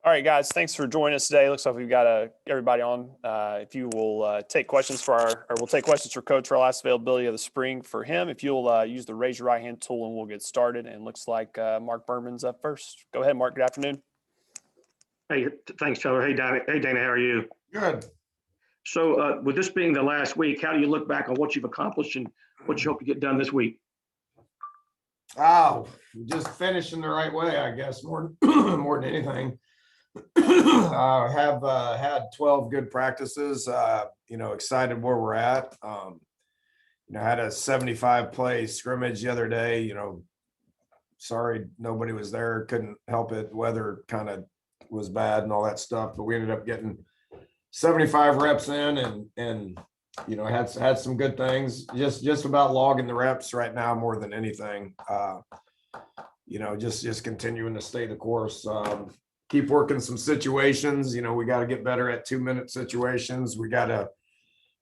All right, guys, thanks for joining us today. Looks like we've got everybody on. If you will take questions we'll take questions for Coach for our last availability of the spring for him. If you'll use the raise your right hand tool and we'll get started. And looks like Mark Berman's up first. Go ahead, Mark. Good afternoon. Hey, thanks, Trevor. Hey, Dana, how are you? Good. So with this being the last week, how do you look back on what you've accomplished and what you hope to get done this week? Oh, just finishing the right way, I guess, more more than anything. Have had 12 good practices. Excited where we're at. Had a 75 play scrimmage the other day. Sorry nobody was there. Couldn't help it. Weather kind of was bad and all that stuff, but we ended up getting 75 reps in and had some good things. Just about logging the reps right now more than anything. Just continuing to stay the course. Keep working some situations. We got to get better at 2-minute situations. We got to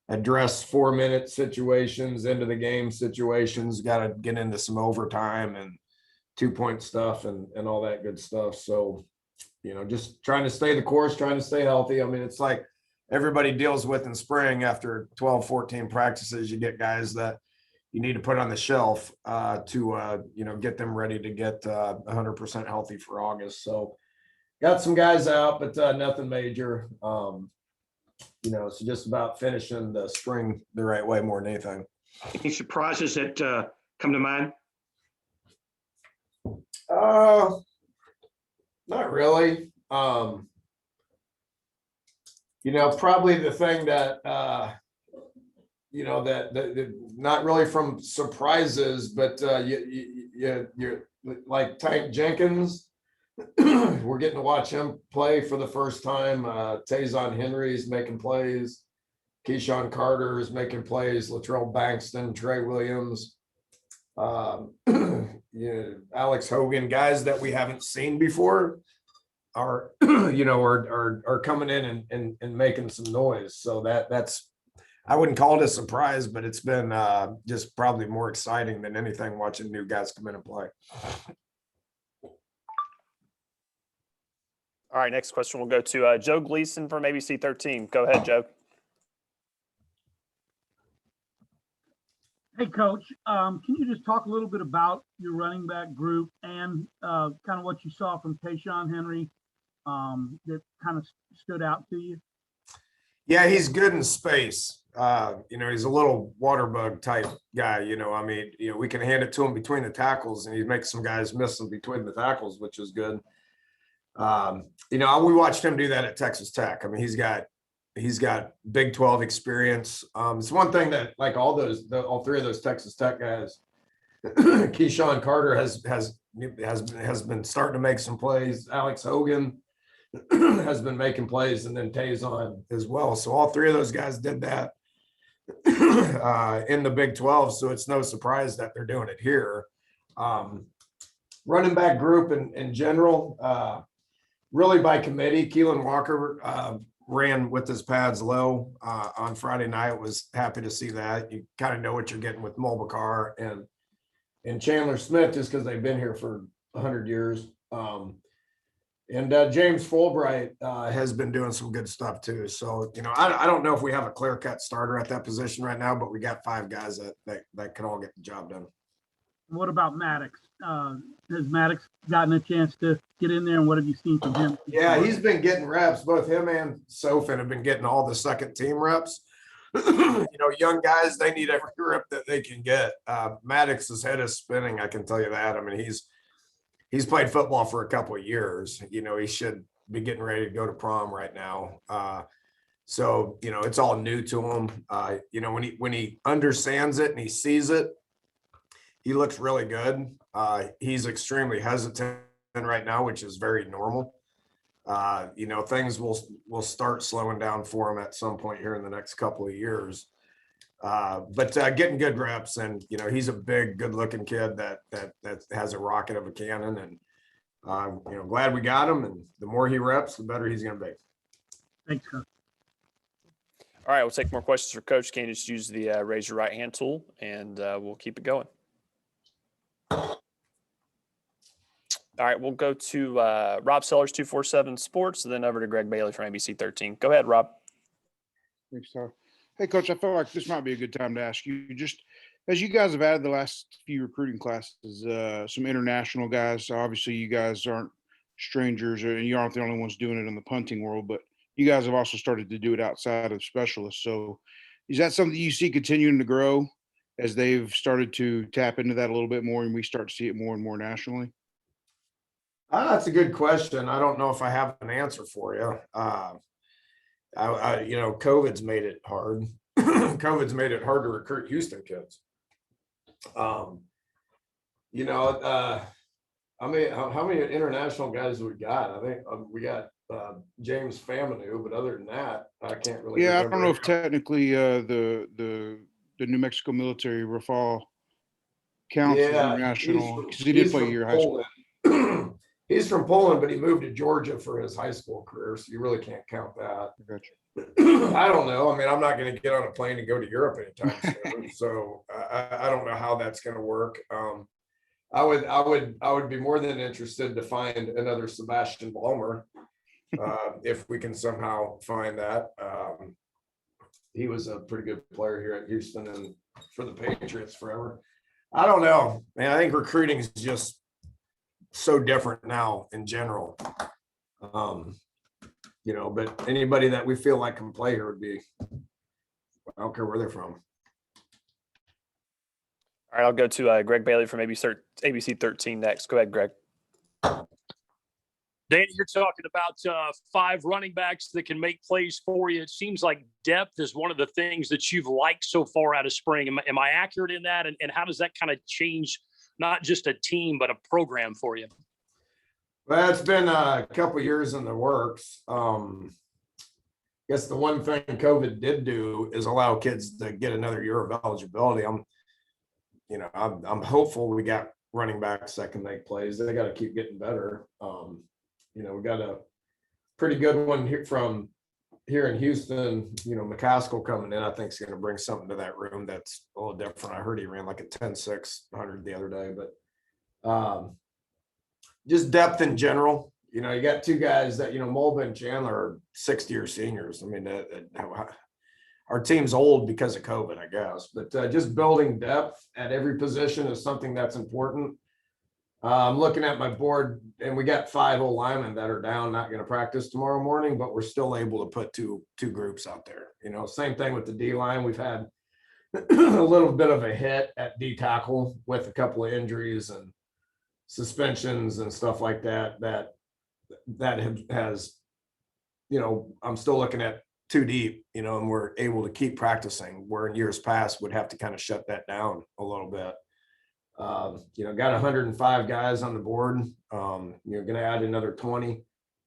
address 4-minute situations, into the game situations. Got to get into some overtime and 2-point stuff and all that good stuff. So, just trying to stay the course, trying to stay healthy. I mean, it's like everybody deals with in spring after 12, 14 practices. You get guys that you need to put on the shelf to get them ready to get 100% healthy for August. So got some guys out, but nothing major. So just about finishing the spring the right way more than anything. Any surprises that come to mind? Not really. Probably the thing that that not really from surprises, but you're like Tank Jenkins. We're getting to watch him play for the first time. Tayson Henry's making plays. Keyshawn Carter is making plays. Latrell Bankston, Trey Williams, Alex Hogan, guys that we haven't seen before are are coming in and making some noise. So that's I wouldn't call it a surprise, but it's been just probably more exciting than anything watching new guys come in and play. All right, next question will go to Joe Gleason from ABC 13. Go ahead, Joe. Hey, Coach, can you just talk a little bit about your running back group and kind of what you saw from Tayson Henry that kind of stood out to you? Yeah, he's good in space. He's a little water bug type guy. We can hand it to him between the tackles, and he makes some guys miss them between the tackles, which is good. We watched him do that at Texas Tech. I mean, he's got Big 12 experience. It's one thing that like all three of those Texas Tech guys, Keyshawn Carter has been starting to make some plays. Alex Hogan has been making plays, and then Tayson as well. So all three of those guys did that in the Big 12. So it's no surprise that they're doing it here. Running back group in general, really by committee. Keelan Walker ran with his pads low on Friday night. Was happy to see that. You kind of know what you're getting with Mulbacar and Chandler Smith just because they've been here for 100 years. James Fulbright has been doing some good stuff too. So, I don't know if we have a clear-cut starter at that position right now, but we got 5 guys that can all get the job done. What about Maddox? Has Maddox gotten a chance to get in there, and what have you seen from him? Yeah, he's been getting reps. Both him and Sofin have been getting all the second team reps. Young guys, they need every rep that they can get. Maddox's head is spinning, I can tell you that. I mean, he's played football for a couple of years. He should be getting ready to go to prom right now. So it's all new to him. When he understands it and he sees it, he looks really good. He's extremely hesitant right now, which is very normal. Things will start slowing down for him at some point here in the next couple of years. But getting good reps, and he's a big, good-looking kid that has a rocket of a cannon, and glad we got him. And the more he reps, the better he's going to be. Thanks, Coach. All right, we'll take more questions for Coach. Can you just use the raise your right hand tool, and we'll keep it going. All right, we'll go to Rob Sellers, 247 Sports, and then over to Greg Bailey from ABC 13. Go ahead, Rob. Thanks, Tyler. Hey, Coach, I feel like this might be a good time to ask you, just as you guys have added the last few recruiting classes, some international guys. Obviously, you guys aren't strangers, and you aren't the only ones doing it in the punting world, but you guys have also started to do it outside of specialists. So is that something you see continuing to grow as they've started to tap into that a little bit more and we start to see it more and more nationally? That's a good question. I don't know if I have an answer for you. COVID's made it hard. COVID's made it hard to recruit Houston kids. I mean, how many international guys do we got? I think we got James Faminu, but other than that, I can't really. Yeah, I remember. don't know if technically the New Mexico military Rafal counts as international because he did play a year high school. He's from Poland, but he moved to Georgia for his high school career, so you really can't count that. Gotcha. I don't know. I mean, I'm not going to get on a plane and go to Europe anytime soon, so I don't know how that's going to work. I would be more than interested to find another Sebastian Ballmer if we can somehow find that. He was a pretty good player here at Houston and for the Patriots forever. I don't know, man. I think recruiting is just so different now in general. But anybody that we feel like can play here would be, I don't care where they're from. All right, I'll go to Greg Bailey from ABC 13 next. Go ahead, Greg. Dana, you're talking about 5 running backs that can make plays for you. It seems like depth is one of the things that you've liked so far out of spring. Am I accurate in that? And how does that kind of change not just a team, but a program for you? Well, it's been a couple of years in the works. I guess the one thing COVID did do is allow kids to get another year of eligibility. I'm hopeful we got running backs that can make plays. They got to keep getting better. We got a pretty good one here in Houston. McCaskill coming in, I think is going to bring something to that room that's a little different. I heard he ran like a 10.600 the other day, but just depth in general. You got 2 guys that, Mulba and Chandler are 6th-year seniors. I mean, our team's old because of COVID, I guess, but just building depth at every position is something that's important. I'm looking at my board, and we got 5 old linemen that are down, not going to practice tomorrow morning, but we're still able to put two groups out there. Same thing with the D line. We've had a little bit of a hit at D tackle with a couple of injuries and suspensions and stuff like that. That has, I'm still looking at 2 deep, and we're able to keep practicing, where in years past would have to kind of shut that down a little bit. Got 105 guys on the board. You're going to add another 20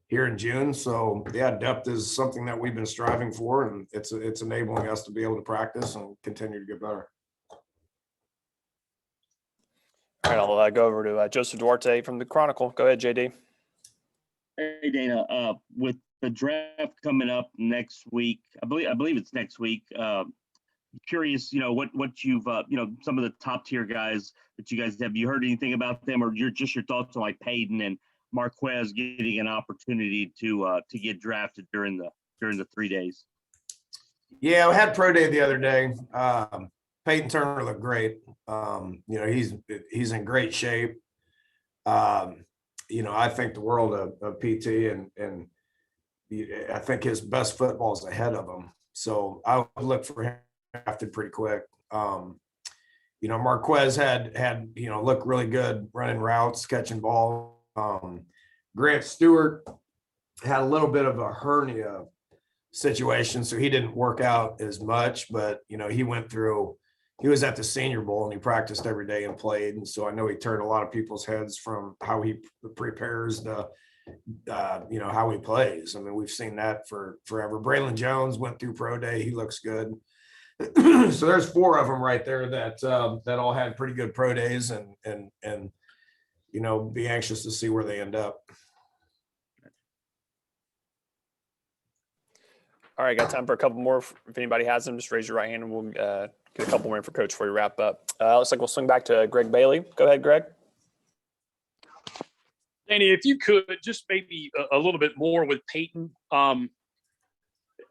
here in June. So yeah, depth is something that we've been striving for, and it's enabling us to be able to practice and continue to get better. All right, I'll go over to Joseph Duarte from the Chronicle. Go ahead, JD. Hey, Dana, with the draft coming up next week, I believe it's next week. Curious, what you've, some of the top tier guys that you guys have you heard anything about them, or your thoughts on like Payton and Marquez getting an opportunity to get drafted during the 3 days? Yeah, we had pro day the other day. Peyton Turner looked great. He's in great shape. I think the world of PT, and I think his best football is ahead of him. So I would look for him drafted pretty quick. Marquez had looked really good running routes, catching ball. Grant Stewart had a little bit of a hernia situation, so he didn't work out as much, but he was at the Senior Bowl and he practiced every day and played. And so I know he turned a lot of people's heads from how he prepares to, how he plays. I mean, we've seen that for forever. Braylon Jones went through pro day. He looks good. So there's 4 of them right there that all had pretty good pro days, and be anxious to see where they end up. All right, got time for a couple more. If anybody has them, just raise your right hand and we'll get a couple more in for Coach before we wrap up. Looks like we'll swing back to Greg Bailey. Go ahead, Greg. Danny, if you could just maybe a little bit more with Peyton.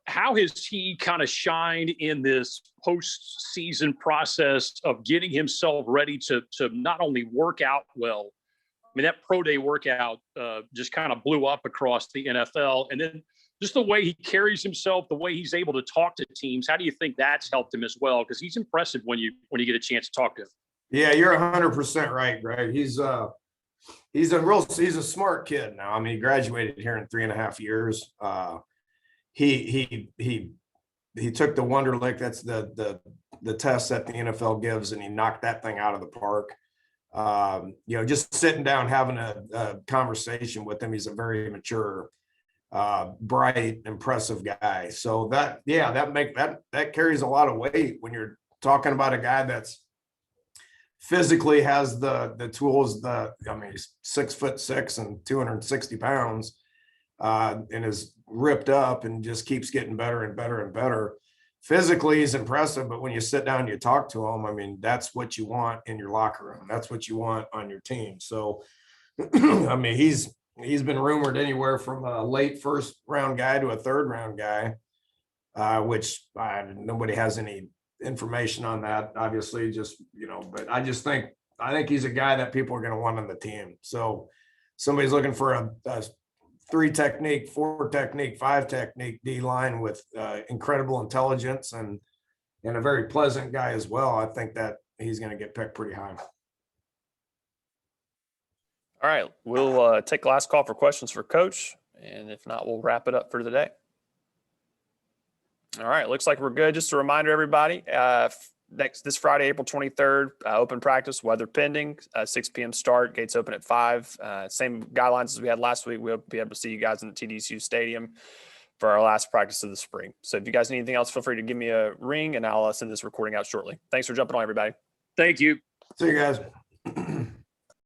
How has he kind of shined in this postseason process of getting himself ready to not only work out well? I mean, that pro day workout just kind of blew up across the NFL. And then just the way he carries himself, the way he's able to talk to teams. How do you think that's helped him as well? Because he's impressive when you get a chance to talk to him. Yeah, you're 100% right, Greg. He's a smart kid now. I mean, he graduated here in 3.5 years. He took the Wonderlic. That's the test that the NFL gives, and he knocked that thing out of the park. Just sitting down, having a conversation with him. He's a very mature, bright, impressive guy. So that carries a lot of weight when you're talking about a guy that's physically has the tools. He's 6'6" and 260 pounds, and is ripped up and just keeps getting better and better and better. Physically, he's impressive, but when you sit down and you talk to him, I mean, that's what you want in your locker room. That's what you want on your team. So, I mean, he's been rumored anywhere from a late first round guy to a third round guy, which nobody has any information on that, obviously, but I think he's a guy that people are going to want on the team. So somebody's looking for a 3 technique, 4 technique, 5 technique D line with incredible intelligence and a very pleasant guy as well. I think that he's going to get picked pretty high. All right, we'll take the last call for questions for Coach, and if not, we'll wrap it up for the day. All right, looks like we're good. Just a reminder, everybody, this Friday, April 23rd, open practice, weather pending, 6 p.m. start, gates open at 5. Same guidelines as we had last week. We'll be able to see you guys in the TDCU Stadium for our last practice of the spring. So if you guys need anything else, feel free to give me a ring, and I'll send this recording out shortly. Thanks for jumping on, everybody. Thank you. See you guys.